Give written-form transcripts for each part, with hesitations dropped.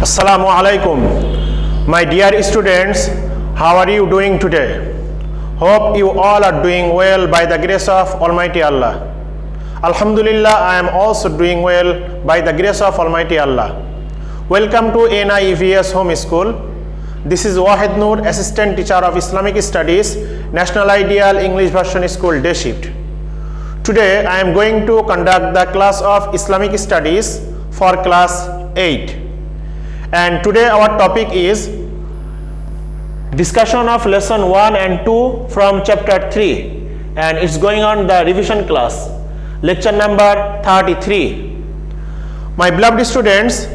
Assalamu alaikum. My dear students, how are you doing today? Hope you all are doing well by the grace of Almighty Allah. Alhamdulillah, I am also doing well by the grace of Almighty Allah. Welcome to NIEVS Home School. This is Wahid Noor, Assistant Teacher of Islamic Studies, National Ideal English Version School Day Shift. Today, I am going to conduct the class of Islamic Studies for class 8. And today our topic is discussion of lesson 1 and 2 from chapter 3, and it's going on the revision class, lecture number 33. My beloved students,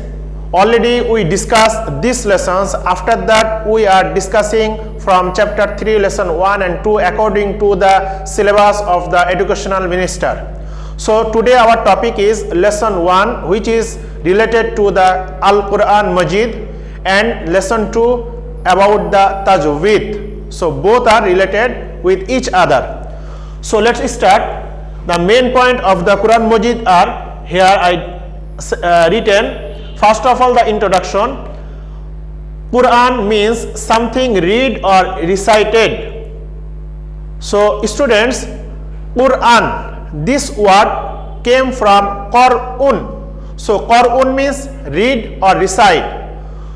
already we discussed these lessons. After that we are discussing from chapter 3 lesson 1 and 2 according to the syllabus of the educational minister. So today our topic is lesson 1, which is related to the Al-Quran Majid, and lesson 2 about the Tajweed. So both are related with each other. So let's start. The main point of the Quran Majid are here I written. First of all, the introduction. Quran means something read or recited. So students, Quran, this word came from Qur'un. So Qur'un means read or recite.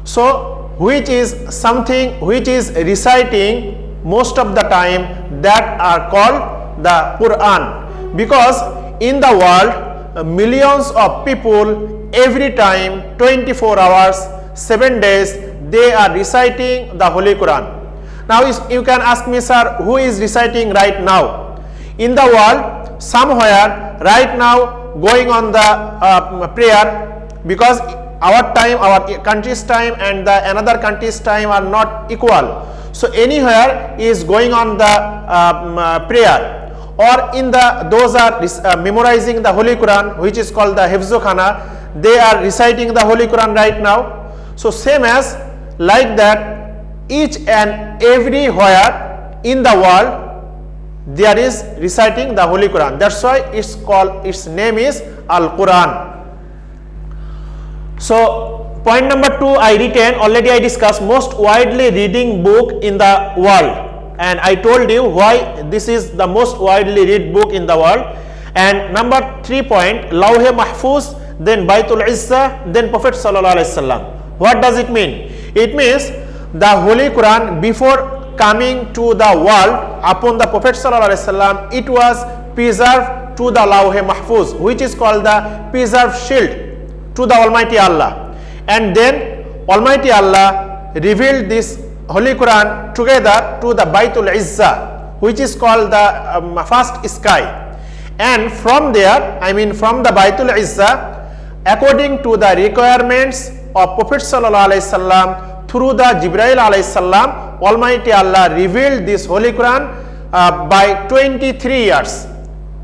So which is something which is reciting most of the time, that are called the Quran. Because in the world, millions of people every time, 24 hours, 7 days, they are reciting the Holy Quran. Now you can ask me, sir, who is reciting right now? In the world, somewhere right now going on the prayer, because our time, our country's time and the another country's time are not equal. So anywhere is going on the prayer, or in the those are memorizing the Holy Quran, which is called the Hifzukhana. They are reciting the Holy Quran right now. So same as like that, each and everywhere in the world there is reciting the Holy Quran. That's why it's called, its name is Al-Quran. So point number 2 I written, already I discussed most widely reading book in the world, and I told you why this is the most widely read book in the world. And number 3 point, Lawh Mahfuz, then Baitul Izzah, then Prophet Sallallahu Alaihi Wasallam. What does it mean? It means the Holy Quran before coming to the world upon the Prophet Sallallahu Alaihi Wasallam, it was preserved to the Lawh Mahfuz, which is called the preserved shield to the Almighty Allah. And then Almighty Allah revealed this Holy Quran together to the Baitul Izzah, which is called the first sky. And from there, I mean from the Baitul Izzah, according to the requirements of Prophet Sallallahu Alaihi Wasallam, through the Jibreel Alayhi Salam, Almighty Allah revealed this Holy Quran by 23 years,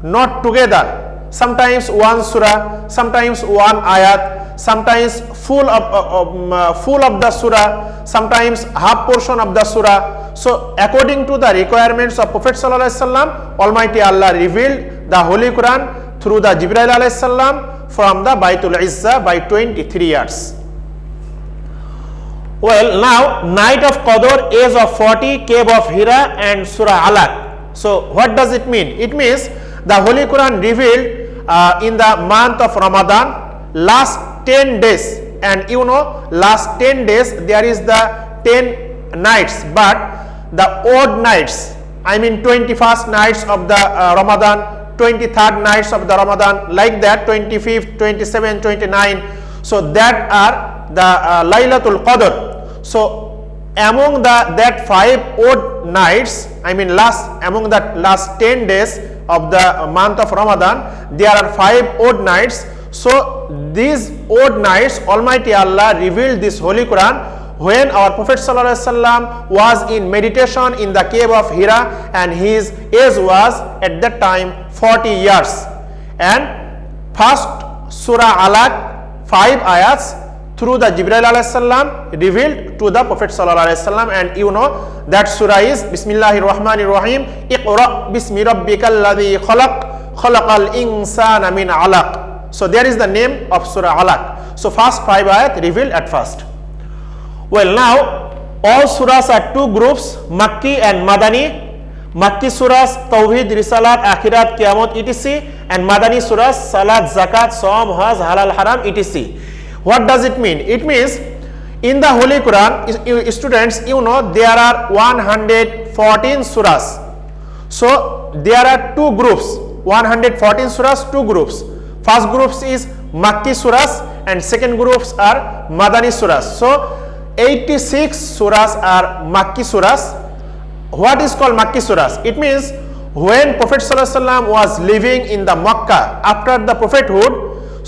not together. Sometimes one surah, sometimes one ayat, sometimes full of the surah, sometimes half portion of the surah. So according to the requirements of Prophet Sallallahu Alaihi Wasallam, Almighty Allah revealed the Holy Quran through the Jibreel Alayhi Salam from the Baitul Izzah by 23 years. Well, now night of Qadr, age of 40, cave of Hira, and Surah Alaq. So what does it mean? It means the Holy Quran revealed in the month of Ramadan, last 10 days, and you know last 10 days there is the 10 nights, but the odd nights, I mean 21st nights of the Ramadan, 23rd nights of the Ramadan, like that, 25th, 27th, 29th. So that are the Laylatul Qadr. So among that 5 odd nights, I mean among that last 10 days of the month of Ramadan, there are 5 odd nights. So these odd nights, Almighty Allah revealed this Holy Quran when our Prophet Sallallahu Alaihi Wasallam was in meditation in the cave of Hira, and his age was at that time 40 years. And first Surah Alaq, 5 ayats through the Jibreel Alayhi Salam revealed to the Prophet Sallallahu Alaihi Wasallam, and you know that surah is Bismillahir Rahmanir Rahim, Iqra bismi rabbikal ladhi khalaq, khalaqal insana min alaq. So there is the name of Surah Alaq. So first 5 ayat revealed at first. Well, now all surahs are two groups, Makki and Madani. Makki surahs Tawhid, Risalat, Akhirat, Qiyamot, etc. and Madani surahs Salat, Zakat, Saum, Hajj, Halal, Haram, etc. What does it mean? It means in the Holy Quran, students, you know there are 114 surahs. So there are two groups, 114 surahs, two groups. First groups is Makki surahs and second groups are Madani surahs. So 86 surahs are Makki surahs. What is called Makki surahs? It means when Prophet ﷺ was living in the Makkah after the prophethood,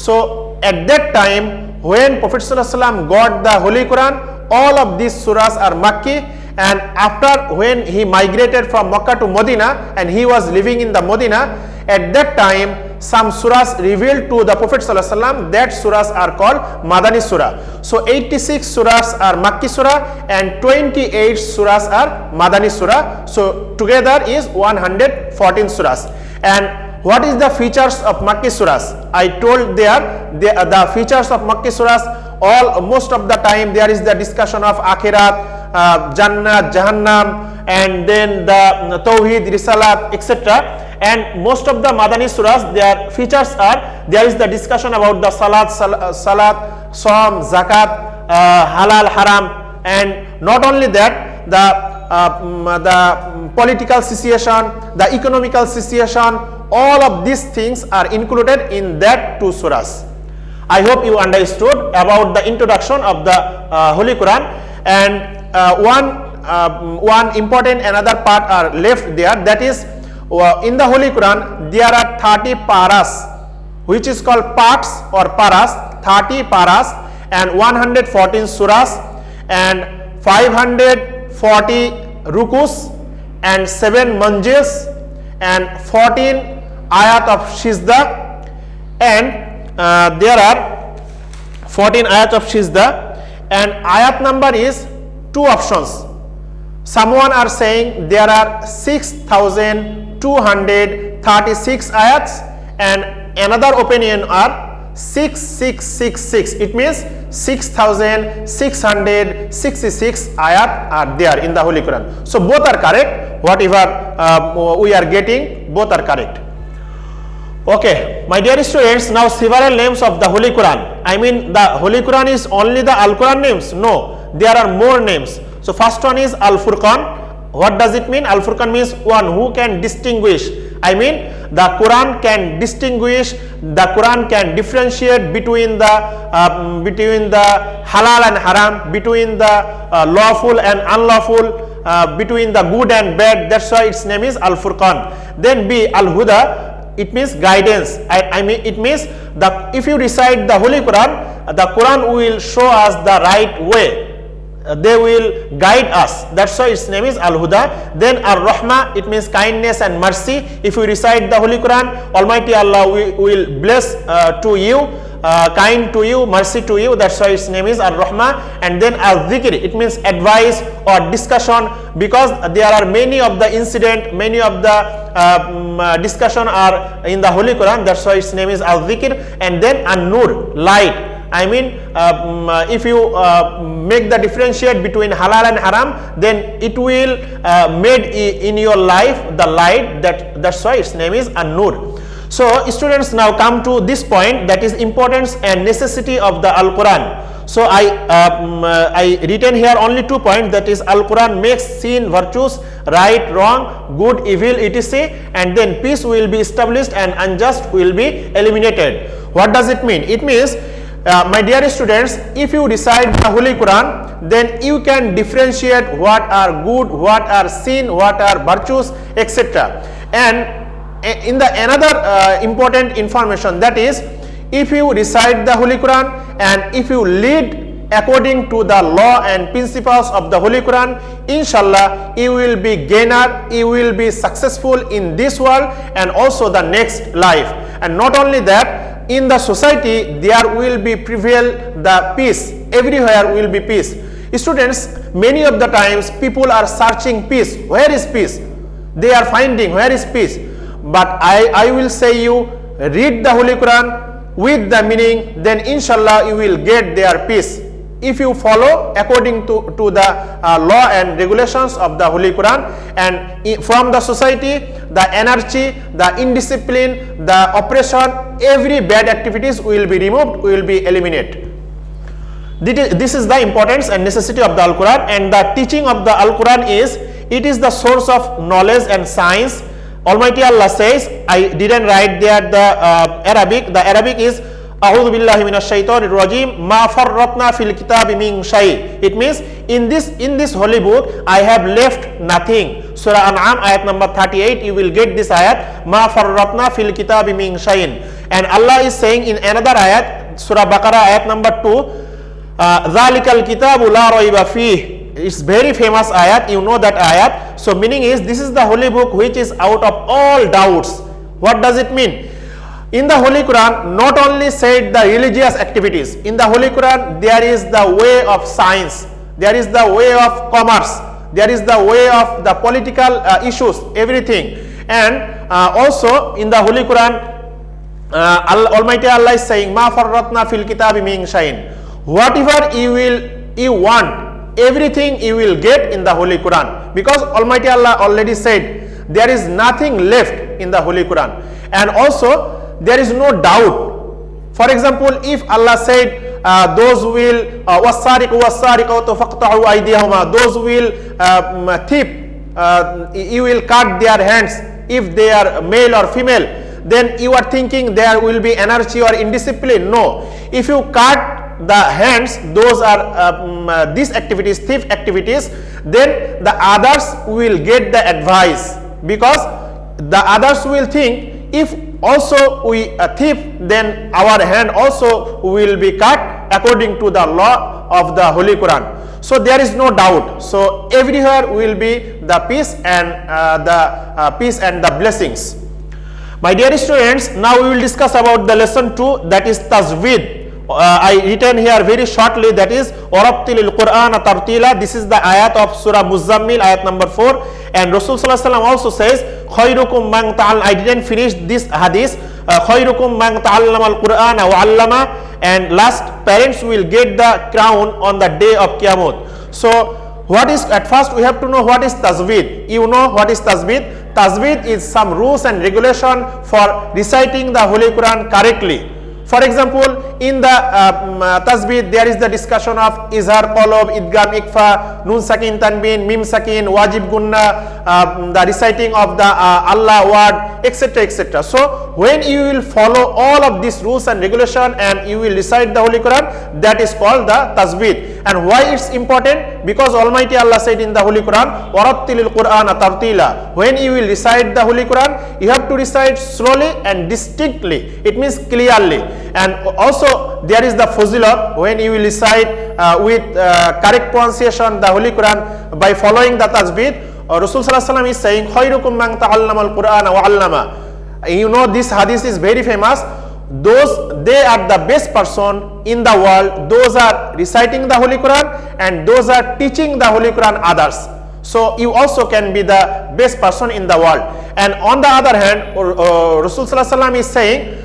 so at that time when Prophet ﷺ got the Holy Quran, all of these surahs are Makki, and after when he migrated from Makkah to Medina and he was living in the Medina, at that time some surahs revealed to the Prophet ﷺ, that surahs are called Madani surah. So 86 surahs are Makki surah and 28 surahs are Madani surah. So together is 114 surahs. And what is the features of Makki surahs? I told there the features of Makki surahs, most of the time there is the discussion of Akhirat, Jannah, Jahannam, and then the Tawhid, Risalat, etc. And most of the Madani surahs, their features are, there is the discussion about the Salat, Saum, Zakat, Halal, Haram, and not only that, the political situation, the economical situation, all of these things are included in that two surahs. I hope you understood about the introduction of the Holy Quran. And one important another part are left there, that is in the Holy Quran there are 30 paras, which is called parts or paras, 30 paras and 114 surahs and 540 rukus and 7 manjils and 14 ayat of Shizda, and there are 14 ayat of Shizda, and ayat number is 2 options. Someone are saying there are 6,236 ayats, and another opinion are 6666. It means 6,666 ayat are there in the Holy Quran. So both are correct. Whatever we are getting, both are correct. Okay, my dear students, now several names of the Holy Quran. I mean, the Holy Quran is only the Al Quran names? No, there are more names. So first one is Al Furqan. What does it mean? Al Furqan means one who can distinguish. I mean, the Quran can distinguish, the Quran can differentiate between the halal and haram, between the lawful and unlawful, between the good and bad. That's why its name is Al Furqan. Then B, Al Huda. It means guidance. I mean, it means that if you recite the Holy Quran, the Quran will show us the right way. They will guide us. That's why its name is Al Huda. Then Ar Rahma, it means kindness and mercy. If you recite the Holy Quran, Almighty Allah will bless to you, kind to you, mercy to you. That's why its name is Ar Rahma. And then Al Dhikr, it means advice or discussion, because there are many of the incident, many of the discussion are in the Holy Quran. That's why its name is Al Dhikr. And then An Nur, light. I mean, if you make the differentiate between halal and haram, then it will made in your life the light. That's why its name is An-Nur. So students, now come to this point, that is importance and necessity of the Al-Quran. So I written here only 2 points, that is Al-Quran makes sin, virtues, right, wrong, good, evil, etc. And then peace will be established and unjust will be eliminated. What does it mean? It means, my dear students, if you recite the Holy Quran, then you can differentiate what are good, what are sin, what are virtues, etc. And in the another important information, that is, if you recite the Holy Quran and if you lead according to the law and principles of the Holy Quran, inshallah you will be gainer, you will be successful in this world and also the next life. And not only that, in the society there will be prevail the peace, everywhere will be peace. Students, many of the times people are searching peace. Where is peace? They are finding where is peace. But I will say you, read the Holy Quran with the meaning, then inshallah you will get their peace. if you follow according to the law and regulations of the Holy Quran, and from the society, the anarchy, the indiscipline, the oppression, every bad activities will be removed, will be eliminated. This is the importance and necessity of the Al-Quran, and the teaching of the Al-Quran is, it is the source of knowledge and science. Almighty Allah says, I didn't write there the Arabic. The Arabic is A'udhu billahi minash shaitanir rajim ma farratna fil kitabi min shay. It means in this holy book I have left nothing. Surah An'am ayat number 38, you will get this ayat, ma farratna fil kitabi min shayin. And Allah is saying in another ayat, Surah Baqarah ayat number 2, Dhalikal kitabu la raiba fih. It's very famous ayat, you know that ayat. So meaning is, this is the holy book which is out of all doubts. What does it mean? In the Holy Quran, not only said the religious activities, in the Holy Quran there is the way of science, there is the way of commerce, there is the way of the political issues, everything. And also in the Holy Quran, Almighty Allah is saying, Ma farratna fil kitabi min shayin. Whatever you want, everything you will get in the Holy Quran, because Almighty Allah already said there is nothing left in the Holy Quran. And also there is no doubt. For example, if Allah said those will wasariqu wasariqatu faqta'u aydiyahuma, those will thief, you will cut their hands if they are male or female, then you are thinking there will be anarchy or indiscipline. No, if you cut the hands, those are these activities, thief activities, then the others will get the advice, because the others will think, if also we thief, then our hand also will be cut according to the law of the Holy Quran. So there is no doubt. So everywhere will be the peace and the blessings. My dear students, now we will discuss about the lesson 2, that is tajweed. I written here very shortly, that is Warattilil Qur'ana tartila. This is the ayat of Surah Muzammil, ayat number 4. And Rasul Sallallahu Alaihi Wasallam also says, Khairukum man ta'al. I didn't finish this hadith. Khairukum man ta'allama al-Qur'ana wa 'allama. And last, parents will get the crown on the day of Qiyamah. So what is, at first we have to know what is tajweed. You know what is tajweed? Tajweed is some rules and regulation for reciting the Holy Quran correctly. For example, in the tajweed there is the discussion of izhar qolob, idgham ikfa, nun sakin tanbin, mim sakin, wajib gunna, the reciting of the Allah word, etc., etc. So when you will follow all of these rules and regulation and you will recite the Holy Quran, that is called the tajweed. And why it's important? Because Almighty Allah said in the Holy Quran, Warattilil Qur'ana tartila. When you will recite the Holy Quran, you have to recite slowly and distinctly. It means clearly. And also there is the fazilah when you will recite with correct pronunciation the Holy Quran by following the tajweed. Rasul Sallallahu Alaihi Wasallam is saying, Khairukum man ta'allama al-Qur'ana wa 'allama. You know this hadith is very famous. They are the best person in the world. Those are reciting the Holy Quran and those are teaching the Holy Quran others. So you also can be the best person in the world. And on the other hand, Rasul Sallallahu Alaihi Wasallam is saying,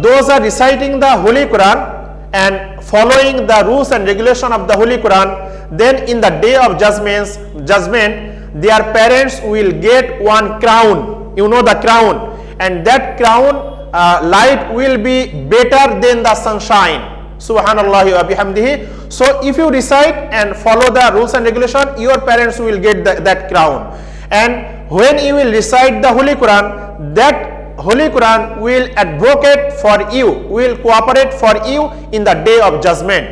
those are reciting the Holy Quran and following the rules and regulation of the Holy Quran, then in the day of judgment, their parents will get one crown. You know the crown, and that crown light will be better than the sunshine. Subhanallah wa bihamdihi. So if you recite and follow the rules and regulation, your parents will get that crown. And when you will recite the Holy Quran, that Holy Quran will advocate for you, will cooperate for you in the day of judgment.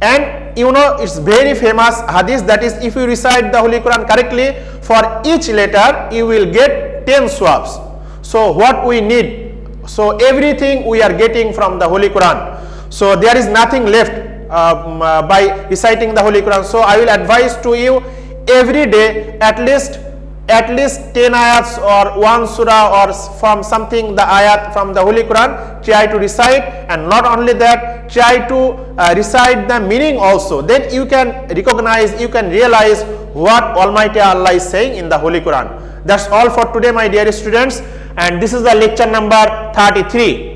And you know it's very famous hadith, that is, if you recite the Holy Quran correctly, for each letter you will get 10 swabs. So what we need, so everything we are getting from the Holy Quran. So there is nothing left by reciting the Holy Quran. So I will advise to you every day at least 10 ayats or one surah or from something the ayat from the Holy Quran, try to recite. And not only that, try to recite the meaning also. Then you can recognize, you can realize what Almighty Allah is saying in the Holy Quran. That's all for today, my dear students, and this is the lecture number 33.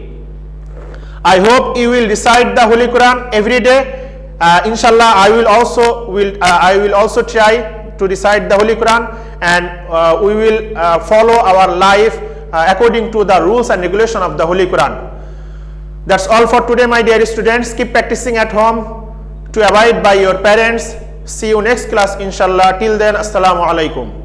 I hope you will recite the Holy Quran every day. Inshallah, I will also try to recite the Holy Quran, and we will follow our life according to the rules and regulation of the Holy Quran. That's all for today, my dear students. Keep practicing at home to abide by your parents. See you next class, inshallah. Till then, assalamu alaikum.